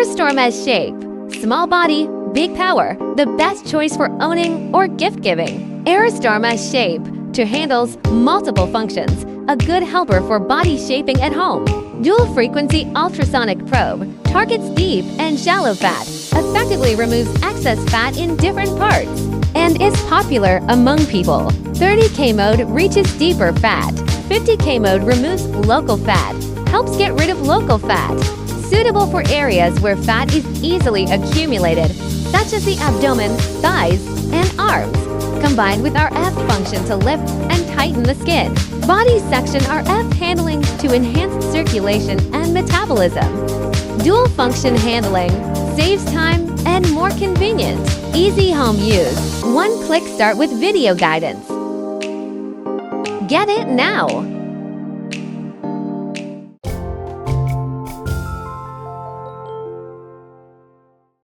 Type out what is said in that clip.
Aristorm has shape. Small body, big power. The best choice for owning or gift giving. Aristorm has shape to handles multiple functions. A good helper for body shaping at home. Dual frequency ultrasonic probe targets deep and shallow fat, effectively removes excess fat in different parts, and is popular among people. 30K mode reaches deeper fat. 50K mode removes local fat, helps get rid of local fat. Suitable for areas where fat is easily accumulated, such as the abdomen, thighs, and arms. Combined with our F function to lift and tighten the skin. Body section RF handling to enhance circulation and metabolism. Dual function handling saves time and more convenient. Easy home use. One-click start with video guidance. Get it now!